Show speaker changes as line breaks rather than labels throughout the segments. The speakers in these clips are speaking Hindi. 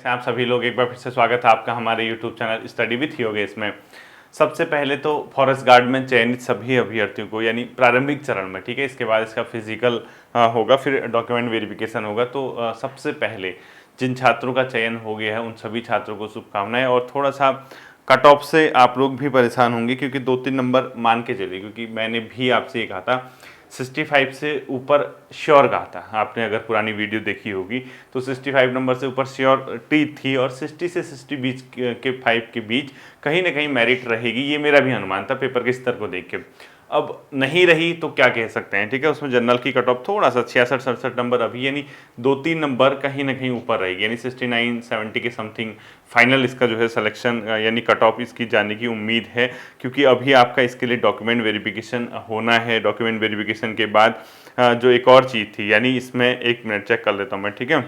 कैसे हैं आप सभी लोग। एक बार फिर से स्वागत है आपका हमारे YouTube channel study with Yogesh में। सबसे पहले तो फॉरेस्ट गार्ड में चयनित सभी अभ्यर्थियों को यानी प्रारंभिक चरण में, ठीक है, इसके बाद इसका फिजिकल होगा, फिर डॉक्यूमेंट वेरिफिकेशन होगा। तो सबसे पहले जिन छात्रों का चयन हो गया है उन सभी छात्रों को शुभकामनाएं। और थोड़ा सा कट ऑफ से आप लोग भी परेशान होंगे क्योंकि 2-3 नंबर मान के चलिए, क्योंकि मैंने भी आपसे ये कहा था 65 से ऊपर श्योर कहा था। आपने अगर पुरानी वीडियो देखी होगी तो 65 नंबर से ऊपर श्योरिटी थी और 60 से 60 बीच के 5 के बीच कहीं ना कहीं मेरिट रहेगी, ये मेरा भी अनुमान था पेपर के स्तर को देख के। अब नहीं रही तो क्या कह सकते हैं, ठीक है। उसमें जनरल की कट ऑफ थोड़ा सा 66-67 नंबर अभी, यानी 2-3 नंबर कहीं ना कहीं ऊपर रहेगी, यानी 69-70 के समथिंग फाइनल इसका जो है सिलेक्शन यानी कट ऑफ इसकी जाने की उम्मीद है। क्योंकि अभी आपका इसके लिए डॉक्यूमेंट वेरिफिकेशन होना है। डॉक्यूमेंट वेरिफिकेशन के बाद जो एक और चीज़ थी, यानी इसमें एक मिनट चेक कर लेता हूँ मैं, ठीक है।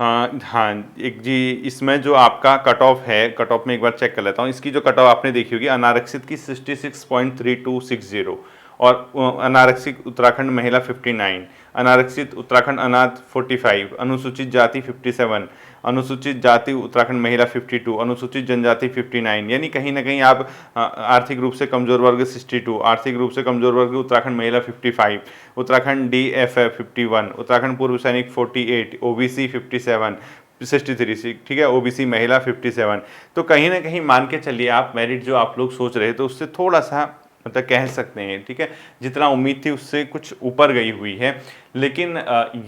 हाँ एक जी, इसमें जो आपका कट ऑफ है, कट ऑफ में एक बार चेक कर लेता हूँ। इसकी जो कट ऑफ आपने देखी होगी अनारक्षित की 66.3260 और अनारक्षित उत्तराखंड महिला 59, अनारक्षित उत्तराखंड अनाथ 45, अनुसूचित जाति 57, अनुसूचित जाति उत्तराखंड महिला 52, अनुसूचित जनजाति 59, यानी कहीं ना कहीं आप आर्थिक रूप से कमजोर वर्ग 62, आर्थिक रूप से कमजोर वर्ग उत्तराखंड महिला 55, उत्तराखंड DFF 51, उत्तराखंड पूर्व सैनिक 48, OBC 57, 63, ठीक है, OBC महिला 57। तो कहीं ना कहीं मान के चलिए आप मेरिट जो आप लोग सोच रहे थे उससे थोड़ा सा मतलब कह सकते हैं, ठीक है, जितना उम्मीद थी उससे कुछ ऊपर गई हुई है। लेकिन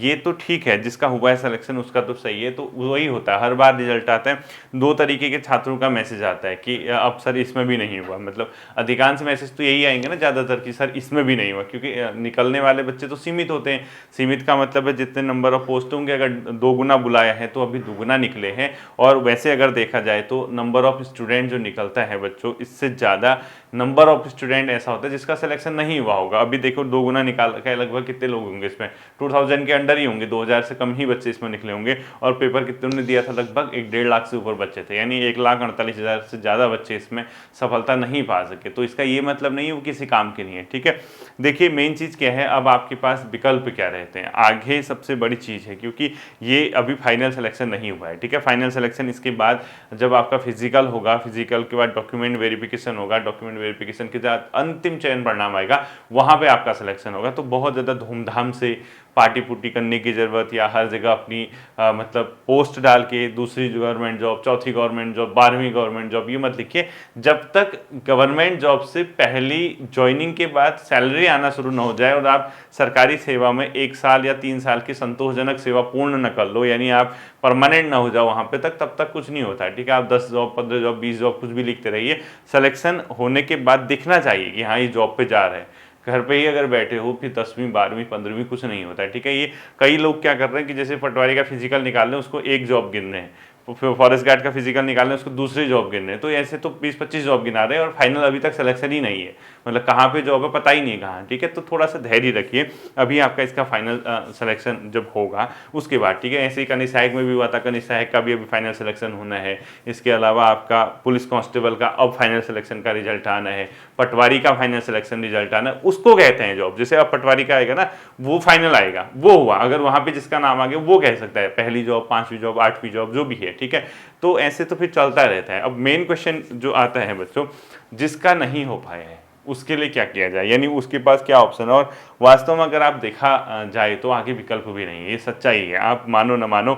ये तो ठीक है, जिसका हुआ है सिलेक्शन उसका तो सही है। तो वही होता है, हर बार रिजल्ट आता है 2 तरीके के छात्रों का मैसेज आता है कि अब सर इसमें भी नहीं हुआ। मतलब अधिकांश मैसेज तो यही आएंगे ना ज़्यादातर कि सर इसमें भी नहीं हुआ, क्योंकि निकलने वाले बच्चे तो सीमित होते हैं। सीमित का मतलब है जितने नंबर ऑफ पोस्ट होंगे, अगर 2 गुना बुलाया है तो अभी 2 गुना निकले हैं। और वैसे अगर देखा जाए तो नंबर ऑफ स्टूडेंट जो निकलता है बच्चों, इससे ज़्यादा नंबर ऑफ स्टूडेंट ऐसा होता है जिसका सिलेक्शन नहीं हुआ होगा। अभी देखो 2 गुना निकाल के लगभग कितने लोग होंगे इसमें, 2000 के अंडर ही होंगे, 2000 से कम ही बच्चे इसमें निकले होंगे। और पेपर कितने ने दिया था, लगभग 1-1.5 लाख से ऊपर बच्चे थे, यानी 1,48,000 से ज़्यादा बच्चे इसमें सफलता नहीं पा सके। तो इसका ये मतलब नहीं है वो किसी काम के नहीं है, ठीक है। देखिए मेन चीज़ क्या है, अब आपके पास विकल्प क्या रहते हैं आगे, सबसे बड़ी चीज़ है, क्योंकि ये अभी फाइनल सिलेक्शन नहीं हुआ है, ठीक है। फाइनल सिलेक्शन इसके बाद जब आपका फिजिकल होगा, फिजिकल के बाद डॉक्यूमेंट वेरिफिकेशन होगा, डॉक्यूमेंट वेरिफिकेशन के बाद अंतिम चयन परिणाम आएगा, वहाँ पे आपका सिलेक्शन होगा। तो बहुत ज़्यादा धूमधाम से पार्टी पुर्टी करने की ज़रूरत या हर जगह अपनी मतलब पोस्ट डाल के दूसरी गवर्नमेंट जॉब, चौथी गवर्नमेंट जॉब, 12वीं गवर्नमेंट जॉब, ये मत लिखिए। जब तक गवर्नमेंट जॉब से पहली ज्वाइनिंग के बाद सैलरी आना शुरू न हो जाए और आप सरकारी सेवा में 1 साल या 3 साल की संतोषजनक सेवा पूर्ण न कर लो, यानी आप परमानेंट ना हो जाओ वहाँ पे तक, तब तक कुछ नहीं होता है, ठीक है। आप 10 जॉब, 15 जॉब, 20 जॉब कुछ भी लिखते रहिए, सिलेक्शन होने के बाद दिखना चाहिए कि हाँ ये जॉब पे जा रहे हैं। घर पे ही अगर बैठे हो फिर 10वीं 12वीं 15वीं कुछ नहीं होता है, ठीक है। ये कई लोग क्या कर रहे हैं कि जैसे पटवारी का फिजिकल निकाल लें उसको 1 जॉब गिन रहे हैं, फॉरेस्ट गार्ड का फिजिकल निकालने उसको दूसरी जॉब गिनने, तो ऐसे तो 20-25 जॉब गिना रहे हैं और फाइनल अभी तक सिलेक्शन ही नहीं है। मतलब कहाँ पे जॉब है पता ही नहीं कहाँ, ठीक है। तो थोड़ा सा धैर्य रखिए, अभी आपका इसका फाइनल सिलेक्शन जब होगा उसके बाद, ठीक है। ऐसे ही कनी सहायक में भी हुआ था, कनी सहायक का भी अभी फाइनल सिलेक्शन होना है। इसके अलावा आपका पुलिस कांस्टेबल का अब फाइनल सिलेक्शन का रिजल्ट आना है, पटवारी का फाइनल सिलेक्शन रिजल्ट आना है, उसको कहते हैं जॉब। जैसे अब पटवारी का आएगा ना, वो फाइनल आएगा, वो हुआ, अगर वहाँ पे जिसका नाम आ गया वो कह सकता है पहली जॉब, 5वीं जॉब, 8वीं जॉब, जो भी है, ठीक है। तो ऐसे तो फिर चलता रहता है। अब मेन क्वेश्चन जो आता है बच्चों, जिसका नहीं हो पाया है उसके लिए क्या किया जाए, यानी उसके पास क्या ऑप्शन है। और वास्तव में अगर आप देखा जाए तो आगे विकल्प भी नहीं है, ये सच्चाई है, आप मानो न मानो।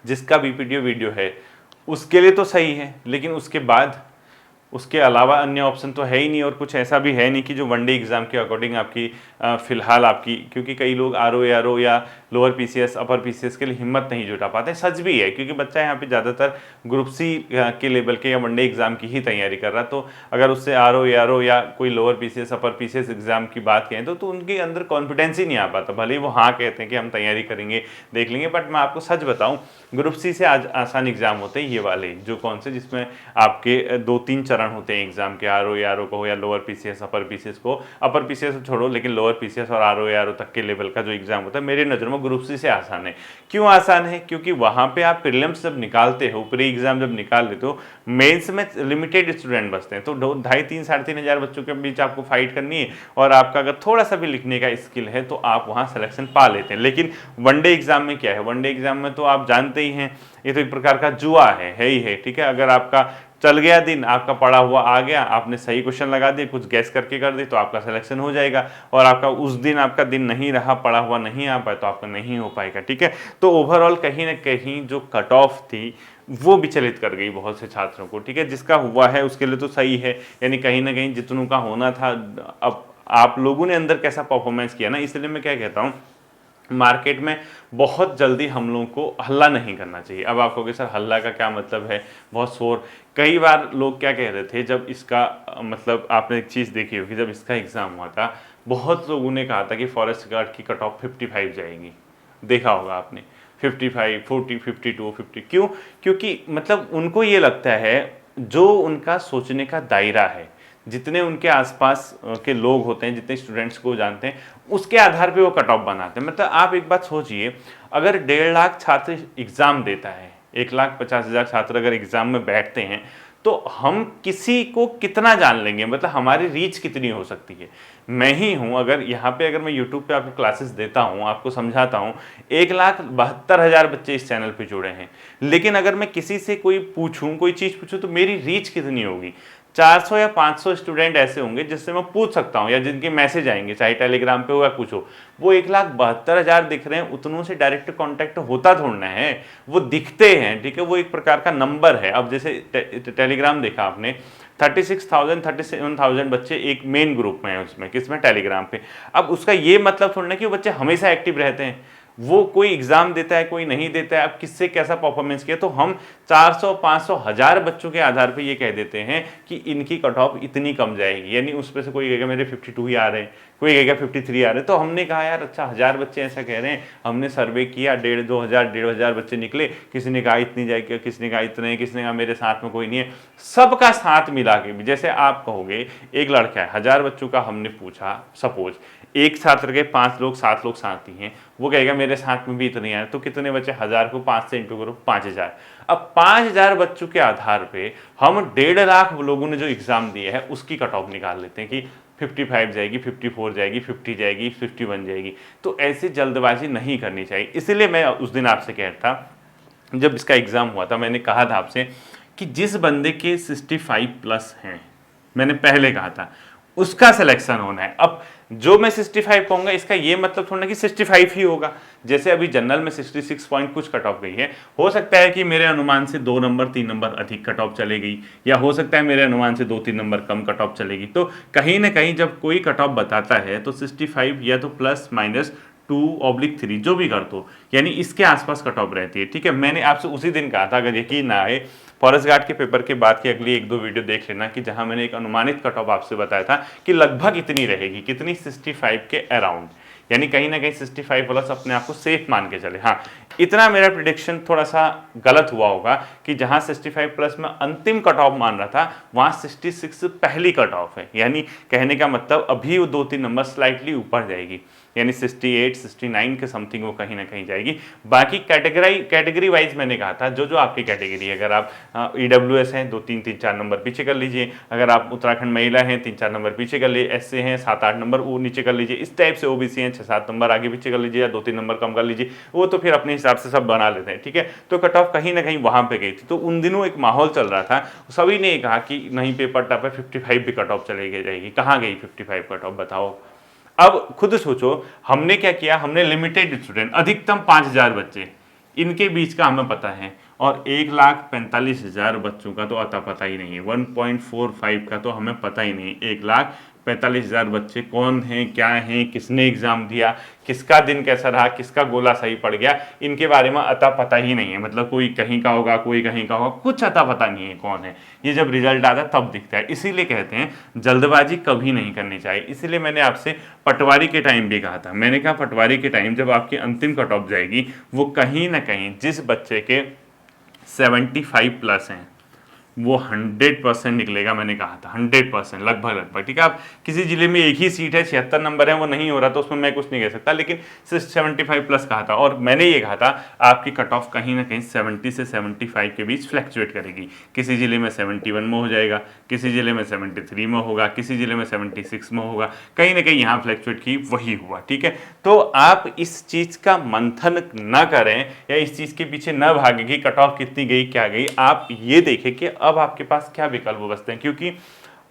जिसका BPTO वीडियो है उसके लिए तो सही है, लेकिन उसके बाद उसके अलावा अन्य ऑप्शन तो है ही नहीं। और कुछ ऐसा भी है नहीं कि जो वनडे एग्जाम के अकॉर्डिंग आपकी फिलहाल आपकी, क्योंकि कई लोग RO ARO या लोअर PCS अपर PCS के लिए हिम्मत नहीं जुटा पाते। सच भी है, क्योंकि बच्चा यहाँ पे ज़्यादातर ग्रुप C के लेवल के या वनडे एग्जाम की ही तैयारी कर रहा है। तो अगर उससे RO ARO या कोई लोअर PCS अपर PCS एग्जाम की बात कहें तो उनके अंदर कॉन्फिडेंस ही नहीं आ पाता। भले ही वो हाँ कहते हैं कि हम तैयारी करेंगे, देख लेंगे, बट मैं आपको सच बताऊँ, ग्रुप C से आज आसान एग्जाम होते हैं ये वाले, जो कौन से, जिसमें आपके 2-3 चरण प्रकरण होते हैं एग्जाम के, आर ओ को या लोअर पीसीएस अपर पीसीएस को, अपर पीसीएस छोड़ो लेकिन लोअर पीसीएस और आर ओ तक के लेवल का जो एग्जाम होता है मेरी नज़र में ग्रुप सी से आसान है। क्यों आसान है? क्योंकि वहाँ पे आप प्रीलिम्स जब निकालते हो, प्री एग्जाम जब निकाल लेते हो, मेंस में लिमिटेड स्टूडेंट बचते हैं, तो 2,500-3,500 बच्चों के बीच आपको फाइट करनी है और आपका अगर थोड़ा सा भी लिखने का स्किल है तो आप वहाँ सिलेक्शन पा लेते हैं। लेकिन वनडे एग्जाम में क्या है, वनडे एग्जाम में तो आप जानते ही हैं ये तो एक प्रकार का जुआ है ही है, ठीक है। अगर आपका चल गया दिन, आपका पढ़ा हुआ आ गया, आपने सही क्वेश्चन लगा दिए, कुछ गैस करके कर दी तो आपका सिलेक्शन हो जाएगा, और आपका उस दिन आपका दिन नहीं रहा, पढ़ा हुआ नहीं आ पाए तो आपका नहीं हो पाएगा, ठीक है। तो ओवरऑल कहीं ना कहीं जो कट ऑफ थी वो विचलित कर गई बहुत से छात्रों को, ठीक है। जिसका हुआ है उसके लिए तो सही है, यानी कहीं ना कहीं जितनों का होना था, अब आप लोगों ने अंदर कैसा परफॉर्मेंस किया ना, इसलिए मैं क्या कहता हूँ, मार्केट में बहुत जल्दी हम लोगों को हल्ला नहीं करना चाहिए। अब आप कहोगे सर हल्ला का क्या मतलब है, बहुत शोर। कई बार लोग क्या कह रहे थे जब इसका मतलब आपने एक चीज़ देखी होगी, जब इसका एग्ज़ाम हुआ था बहुत लोगों ने कहा था कि फॉरेस्ट गार्ड की कट ऑफ 55 जाएगी, देखा होगा आपने 55, 40, 52, 50। क्यों? क्योंकि मतलब उनको ये लगता है जो उनका सोचने का दायरा है, जितने उनके आसपास के लोग होते हैं, जितने स्टूडेंट्स को जानते हैं, उसके आधार पे वो कट ऑफ बनाते हैं। मतलब आप एक बात सोचिए, अगर 1.5 लाख छात्र एग्ज़ाम देता है, 1,50,000 छात्र अगर एग्ज़ाम में बैठते हैं, तो हम किसी को कितना जान लेंगे, मतलब हमारी रीच कितनी हो सकती है। मैं ही हूँ, अगर यहाँ पे अगर मैं यूट्यूब पे आपको क्लासेस देता हूँ, आपको समझाता हूँ, 1,72,000 बच्चे इस चैनल पे जुड़े हैं, लेकिन अगर मैं किसी से कोई पूछूँ, कोई चीज़ पूछूँ, तो मेरी रीच कितनी होगी? 400 या 500 स्टूडेंट ऐसे होंगे जिससे मैं पूछ सकता हूँ, या जिनके मैसेज आएंगे, चाहे टेलीग्राम पे हो या कुछ हो। वो 1,72,000 दिख रहे हैं, उतनों से डायरेक्ट कांटेक्ट होता थोड़ना है, वो दिखते हैं, ठीक है। वो एक प्रकार का नंबर है। अब जैसे टेलीग्राम देखा आपने, 36,000 37,000 बच्चे एक मेन ग्रुप में है, उसमें किसमें, टेलीग्राम पे। अब उसका ये मतलब थोड़ा कि वो बच्चे हमेशा एक्टिव रहते हैं, वो कोई एग्जाम देता है कोई नहीं देता है, अब किससे कैसा परफॉर्मेंस किया, तो हम 400, 500, 1000 बच्चों के आधार पे ये कह देते हैं कि इनकी कट ऑफ इतनी कम जाएगी। यानी उसमें से कोई कहेगा मेरे 52 ही आ रहे हैं, कोई कहेगा 53 आ रहे हैं। तो हमने कहा यार अच्छा 1000 बच्चे ऐसा कह रहे हैं, हमने सर्वे किया, 1,500 बच्चे निकले, किसी ने कहा इतनी जाएगी, किसी ने कहा इतने, किसी ने कहा मेरे साथ में कोई नहीं है। सबका साथ मिला के, जैसे आप कहोगे एक लड़का है, 1000 बच्चों का हमने पूछा, सपोज एक छात्र के 5 लोग 7 लोग साथी हैं, वो कहेगा मेरे साथ में भी इतने हैं, तो कितने बच्चे, 1000 को 5 से इंटू करो, 5000। अब 5000 बच्चों के आधार पे हम 1.5 लाख लोगों ने जो एग्जाम दिए है उसकी कट ऑफ निकाल लेते हैं कि 55 जाएगी, 54 जाएगी, 50 जाएगी, 51 जाएगी। तो ऐसी जल्दबाजी नहीं करनी चाहिए। इसलिए मैं उस दिन आपसे कह रहा था, जब इसका एग्जाम हुआ था, मैंने कहा था आपसे कि जिस बंदे के 65 प्लस हैं, मैंने पहले कहा था, उसका सिलेक्शन होना है। अब जो मैं 65 कहूंगा, इसका ये मतलब थोड़ा कि 65 ही होगा। जैसे अभी जनरल में 66 पॉइंट कुछ कट ऑफ गई है, हो सकता है कि मेरे अनुमान से 2 नंबर 3 नंबर अधिक कट ऑफ चले गई, या हो सकता है मेरे अनुमान से 2-3 नंबर कम कट ऑफ चलेगी। तो कहीं ना कहीं जब कोई कट ऑफ बताता है तो 65 या तो +-2/3 जो भी कर दो, यानी इसके आसपास कट ऑफ रहती है, ठीक है। मैंने आपसे उसी दिन कहा था, अगर यकीन ना आए, फॉरेस्ट गार्ड के पेपर के बाद की अगली 1-2 वीडियो देख लेना, कि जहां मैंने एक अनुमानित कट ऑफ आपसे बताया था कि लगभग इतनी रहेगी, कितनी, 65 के अराउंड, यानी कहीं ना कहीं 65 प्लस अपने आप को सेफ मान के चले। हाँ, इतना मेरा प्रिडिक्शन थोड़ा सा गलत हुआ होगा कि जहां 65 प्लस में अंतिम कट ऑफ मान रहा था, वहां 66 पहली कट ऑफ है। यानी कहने का मतलब अभी वो 2-3 नंबर स्लाइटली ऊपर जाएगी, यानी 68, 69 के समथिंग वो कहीं ना कहीं जाएगी। बाकी कैटेगरी वाइज मैंने कहा था, जो जो आपकी कैटेगरी है, अगर आप EWS हैं 2-3-3-4 नंबर पीछे कर लीजिए, अगर आप उत्तराखंड महिला हैं 3-4 नंबर पीछे कर लीजिए, SC हैं 7-8 नंबर वो नीचे कर लीजिए, इस टाइप से OBC हैं 6-7 नंबर आगे पीछे कर लीजिए, या 2-3 नंबर कम कर लीजिए, वो तो फिर अपने हिसाब से सब बना लेते हैं, ठीक है। तो कट ऑफ कहीं ना कहीं वहां पे गई थी। तो उन दिनों एक माहौल चल रहा था, सभी ने कहा कि नहीं पेपर टफ है, 55 भी कट ऑफ चली जाएगी। कहाँ गई 55 कट ऑफ, बताओ। अब खुद सोचो, हमने क्या किया, हमने लिमिटेड स्टूडेंट, अधिकतम 5000 बच्चे, इनके बीच का हमें पता है, और 1,45,000 बच्चों का तो अता पता ही नहीं है, 1.45 का तो हमें पता ही नहीं। 1,45,000 बच्चे कौन हैं, क्या हैं, किसने एग्जाम दिया, किसका दिन कैसा रहा, किसका गोला सही पड़ गया, इनके बारे में अता पता ही नहीं है। मतलब कोई कहीं का होगा, कोई कहीं का होगा, कुछ अता पता नहीं है कौन है। ये जब रिजल्ट आता है तब दिखता है। इसीलिए कहते हैं जल्दबाजी कभी नहीं करनी चाहिए। इसीलिए मैंने आपसे पटवारी के टाइम भी कहा था, मैंने कहा पटवारी के टाइम जब आपकी अंतिम कट ऑफ जाएगी, वो कहीं ना कहीं जिस बच्चे के 75 प्लस हैं, वो 100% निकलेगा, मैंने कहा था 100% लगभग लगभग, ठीक है। अब किसी जिले में एक ही सीट है, 76 नंबर है, वो नहीं हो रहा तो उसमें मैं कुछ नहीं कह सकता, लेकिन 75 प्लस कहा था। और मैंने ये कहा था आपकी कट ऑफ कहीं ना कहीं 70 से 75 के बीच फ्लैक्चुएट करेगी। किसी जिले में 71 में हो जाएगा, किसी जिले में 73 में होगा, किसी जिले में 76 में होगा, कहीं ना कहीं यहाँ फ्लैक्चुएट की वही हुआ, ठीक है। तो आप इस चीज़ का मंथन न करें या इस चीज़ के पीछे न भागे कि कट ऑफ कितनी गई क्या गई। आप ये देखें कि अब आपके पास क्या विकल्प बचते हैं, क्योंकि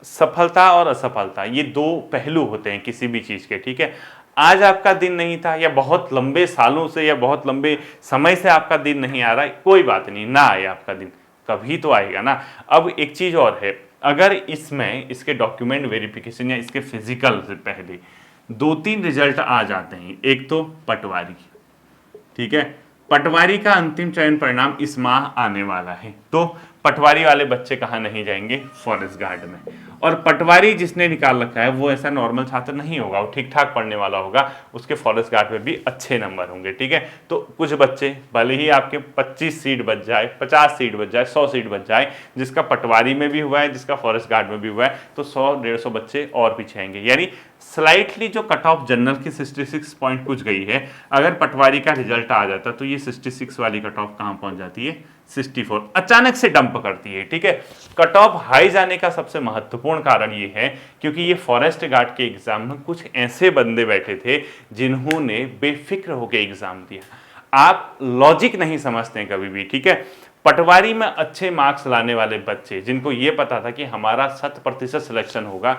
सफलता और असफलता ये दो पहलू होते हैं किसी भी चीज़ के, ठीक है। आज आपका दिन नहीं था या बहुत लंबे सालों से या बहुत लंबे समय से आपका दिन नहीं आ रहा है, कोई बात नहीं, ना आए आपका दिन, कभी तो आएगा ना। अब एक चीज़ और है, अगर इसमें इसके डॉक्यूमेंट वेरिफिकेशन या इसके फिजिकल से पहले 2-3 रिजल्ट आ जाते हैं। एक तो पटवारी, ठीक है, पटवारी का अंतिम चयन परिणाम इस माह आने वाला है, तो पटवारी वाले बच्चे कहाँ नहीं जाएंगे, फॉरेस्ट गार्ड में। और पटवारी जिसने निकाल रखा है वो ऐसा नॉर्मल छात्र नहीं होगा, वो ठीक ठाक पढ़ने वाला होगा, उसके फॉरेस्ट गार्ड में भी अच्छे नंबर होंगे, ठीक है। तो कुछ बच्चे भले ही आपके 25 सीट बच जाए, 50 सीट बच जाए, 100 सीट बच जाए, जिसका पटवारी में भी हुआ है, जिसका फॉरेस्ट गार्ड में भी हुआ है, तो 100-150 बच्चे और पीछे आएंगे। यानी स्लाइटली जो कट ऑफ जनरल की 66 पॉइंट कुछ गई है, अगर पटवारी का रिजल्ट आ जाता तो ये 66 वाली कट ऑफ कहाँ पहुंच जाती है, 64, अचानक से डंप करती है, ठीक है। कट ऑफ हाई जाने का सबसे महत्वपूर्ण कारण ये है क्योंकि ये फॉरेस्ट गार्ड के एग्जाम में कुछ ऐसे बंदे बैठे थे जिन्होंने बेफिक्र होकर एग्जाम दिया। आप लॉजिक नहीं समझते कभी भी, ठीक है। पटवारी में अच्छे मार्क्स लाने वाले बच्चे जिनको ये पता था कि हमारा 100% सिलेक्शन होगा,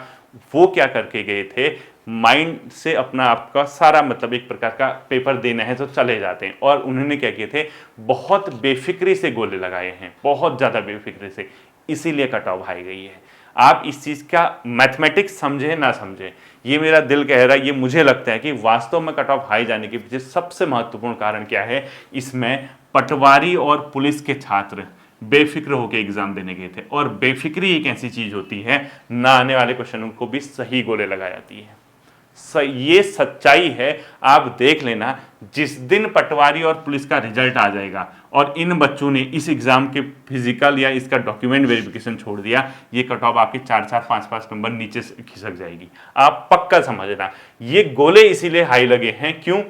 वो क्या करके गए थे, माइंड से अपना आपका सारा मतलब एक प्रकार का पेपर देना है तो चले जाते हैं। और उन्होंने क्या किए थे, बहुत बेफिक्री से गोले लगाए हैं, बहुत ज़्यादा बेफिक्री से, इसीलिए कट ऑफ हाई गई है। आप इस चीज़ का मैथमेटिक्स समझे ना समझे, ये मेरा दिल कह रहा है, ये मुझे लगता है कि वास्तव में कट ऑफ हाई जाने के पीछे सबसे महत्वपूर्ण कारण क्या है, इसमें पटवारी और पुलिस के छात्र बेफिक्र होकर एग्जाम देने गए थे। और बेफिक्री एक ऐसी चीज होती है, ना आने वाले क्वेश्चनों को भी सही गोले लगा जाती है। ये सच्चाई है, आप देख लेना, जिस दिन पटवारी और पुलिस का रिजल्ट आ जाएगा और इन बच्चों ने इस एग्जाम के फिजिकल या इसका डॉक्यूमेंट वेरिफिकेशन छोड़ दिया, ये कट ऑफ आपके 4-4, 5-5 नंबर नीचे से खिसक जाएगी। आप पक्का समझना, ये गोले इसीलिए हाई लगे हैं, क्यों,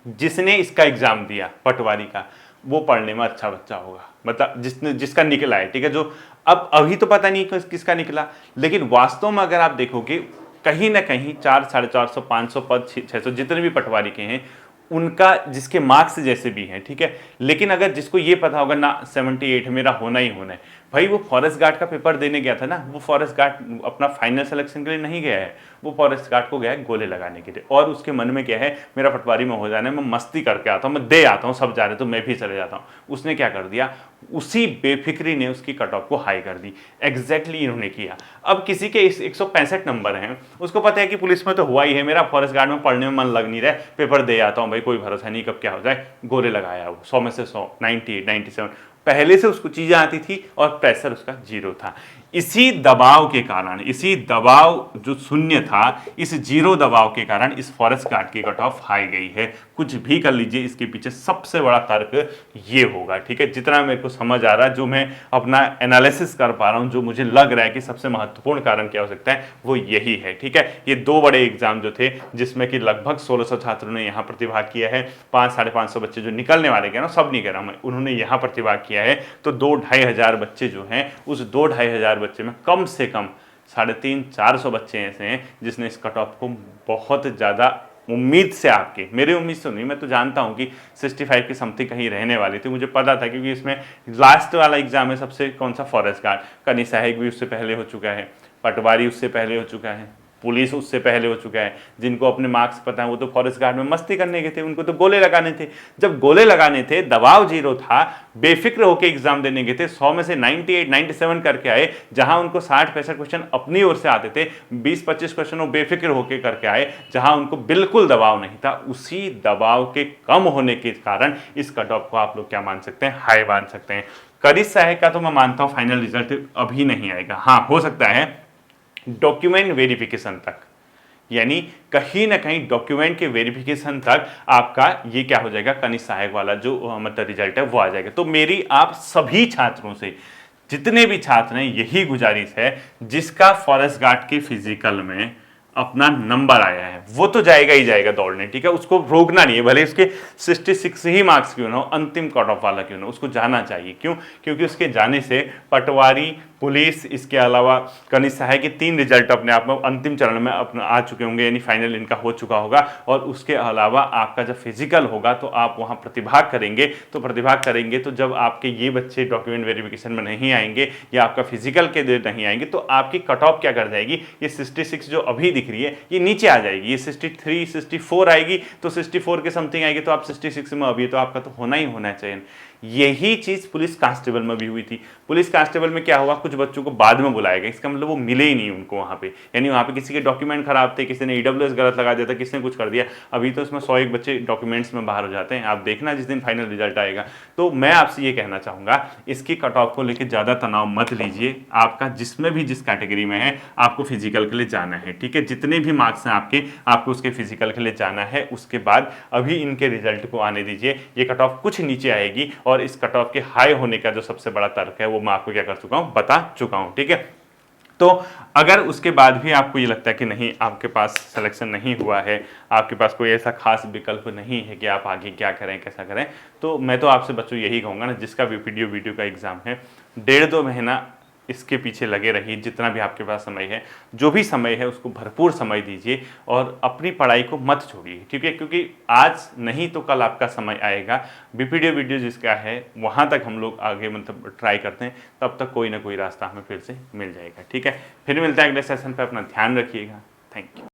जिसने इसका एग्जाम दिया पटवारी का, वो पढ़ने में अच्छा बच्चा होगा, मतलब जिसका निकला है, ठीक है। जो अब अभी तो पता नहीं किसका निकला, लेकिन वास्तव में अगर आप देखोगे कहीं ना कहीं 400, 450, 500 पद, 600 जितने भी पटवारी के हैं, उनका जिसके मार्क्स जैसे भी हैं, ठीक है। लेकिन अगर जिसको ये पता होगा ना 78 मेरा होना ही होना है, भाई वो फॉरेस्ट गार्ड का पेपर देने गया था ना, वो फॉरेस्ट गार्ड अपना फाइनल सिलेक्शन के लिए नहीं गया है, वो फॉरेस्ट गार्ड को गया है गोले लगाने के लिए। और उसके मन में क्या है, मेरा पटवारी में हो जाना है, मैं मस्ती करके आता हूँ, मैं दे आता हूँ, सब जा रहे तो मैं भी चले जाता हूँ। उसने क्या कर दिया, उसी बेफिक्री ने उसकी कट ऑफ को हाई कर दी। एग्जैक्टली इन्होंने किया। अब किसी के 165 नंबर हैं, उसको पता है कि पुलिस में तो हुआ ही है, मेरा फॉरेस्ट गार्ड में पढ़ने में मन लग नहीं रहा है, पेपर दे आता हूँ भाई, कोई भरोसा नहीं कब क्या हो जाए, गोले लगाया वो 100 में से 100, 98, 97, पहले से उसको चीजें आती थी और प्रेशर उसका 0 था। इसी दबाव के कारण, इसी दबाव जो शून्य था, इस 0 दबाव के कारण इस फॉरेस्ट गार्ड की कट ऑफ हाई गई है। कुछ भी कर लीजिए, इसके पीछे सबसे बड़ा तर्क ये होगा, ठीक है। जितना मेरे को समझ आ रहा है, जो मैं अपना एनालिसिस कर पा रहा हूँ, जो मुझे लग रहा है कि सबसे महत्वपूर्ण कारण क्या हो सकता है, वो यही है, ठीक है। ये 2 बड़े एग्जाम जो थे, जिसमें कि लगभग 1600 छात्रों ने यहाँ प्रतिभाग किया है, 500-550 बच्चे जो निकलने वाले गए ना, सब नहीं कह रहा मैं, उन्होंने यहाँ प्रतिभाग किया है, तो 2-2.5 हजार बच्चे जो हैं, उस 2-2.5 हजार बच्चे में कम से कम 350-400 बच्चे ऐसे हैं जिसने इस कट ऑफ को बहुत ज़्यादा उम्मीद से, आपके मेरी उम्मीद से नहीं, मैं तो जानता हूं कि 65 की समथिंग कहीं रहने वाली थी, मुझे पता था, क्योंकि इसमें लास्ट वाला एग्जाम है सबसे, कौन सा, फॉरेस्ट गार्ड। कनी सहायक भी उससे पहले हो चुका है, पटवारी उससे पहले हो चुका है, पुलिस उससे पहले हो चुका है। जिनको अपने मार्क्स पता है वो तो फॉरेस्ट गार्ड में मस्ती करने के थे, उनको तो गोले लगाने थे। जब गोले लगाने थे, दबाव 0 था, बेफिक्र होकर एग्जाम देने गए थे, 100 में से 98, 97 करके आए, जहां उनको 60-65 क्वेश्चन अपनी ओर से आते थे, 20-25 क्वेश्चन वो बेफिक्र होकर करके आए, जहां उनको बिल्कुल दबाव नहीं था। उसी दबाव के कम होने के कारण इस कट ऑफ को आप लोग क्या मान सकते हैं, हाई मान सकते हैं। करिश्मा सहायक का तो मैं मानता हूं फाइनल रिजल्ट अभी नहीं आएगा, हाँ हो सकता है डॉक्यूमेंट वेरिफिकेशन तक, यानी कहीं ना कहीं डॉक्यूमेंट के वेरिफिकेशन तक आपका ये क्या हो जाएगा, कनिष्ठ सहायक वाला जो मतलब रिजल्ट है वो आ जाएगा। तो मेरी आप सभी छात्रों से, जितने भी छात्र हैं यही गुजारिश है, जिसका फॉरेस्ट गार्ड के फिजिकल में अपना नंबर आया है वो तो जाएगा ही जाएगा दौड़ने, ठीक है, उसको रोकना नहीं है, भले उसके 66 ही मार्क्स क्यों ना हो, अंतिम कट ऑफ वाला क्यों ना, उसको जाना चाहिए। क्यों? क्योंकि उसके जाने से पटवारी, पुलिस, इसके अलावा कनिष्ठ सहायक के 3 रिजल्ट अपने आप में अंतिम चरण में अपना आ चुके होंगे, यानी फाइनल इनका हो चुका होगा। और उसके अलावा आपका जब फिजिकल होगा तो आप वहाँ प्रतिभाग करेंगे, तो जब आपके ये बच्चे डॉक्यूमेंट वेरिफिकेशन में नहीं आएंगे या आपका फिजिकल के लिए नहीं आएंगे तो आपकी कट ऑफ क्या कर जाएगी, ये 66 जो अभी दिख रही है ये नीचे आ जाएगी, ये 63 64 आएगी, तो 64 के समथिंग आएगी, तो आप 66 में अभी तो आपका तो होना ही होना चाहिए। यही चीज पुलिस कांस्टेबल में भी हुई थी। पुलिस कांस्टेबल में क्या हुआ, कुछ बच्चों को बाद में बुलाया गया, इसका मतलब वो मिले ही नहीं उनको वहां पे, यानी वहां पे किसी के डॉक्यूमेंट खराब थे, किसी ने ईडब्ल्यूएस गलत लगा दिया था, किसी ने कुछ कर दिया। अभी तो इसमें 101 बच्चे डॉक्यूमेंट्स में बाहर हो जाते हैं, आप देखना जिस दिन फाइनल रिजल्ट आएगा। तो मैं आपसे ये कहना चाहूंगा, इसकी कट ऑफ को लेकर ज्यादा तनाव मत लीजिए, आपका जिसमें भी जिस कैटेगरी में है आपको फिजिकल के लिए जाना है, ठीक है, जितने भी मार्क्स हैं आपको उसके फिजिकल के लिए जाना है। उसके बाद अभी इनके रिजल्ट को आने दीजिए, ये कट ऑफ कुछ नीचे आएगी, और इस कट ऑफ के हाई होने का जो सबसे बड़ा तर्क है वो मैं आपको क्या कर चुका हूं, बता चुका हूं, ठीक है। तो अगर उसके बाद भी आपको ये लगता है कि नहीं आपके पास सिलेक्शन नहीं हुआ है, आपके पास कोई ऐसा खास विकल्प नहीं है कि आप आगे क्या करें कैसा करें, तो मैं तो आपसे बच्चों यही कहूँगा ना, जिसका भी वीडियो का एग्जाम है 1.5-2 महीना इसके पीछे लगे रहिए, जितना भी आपके पास समय है, जो भी समय है उसको भरपूर समय दीजिए और अपनी पढ़ाई को मत छोड़िए, ठीक है, क्योंकि आज नहीं तो कल आपका समय आएगा। वीडियो जिसका है वहाँ तक हम लोग आगे मतलब ट्राई करते हैं, तब तक कोई ना कोई रास्ता हमें फिर से मिल जाएगा, ठीक है। फिर मिलता है अगले सेशन पे, अपना ध्यान रखिएगा, थैंक यू।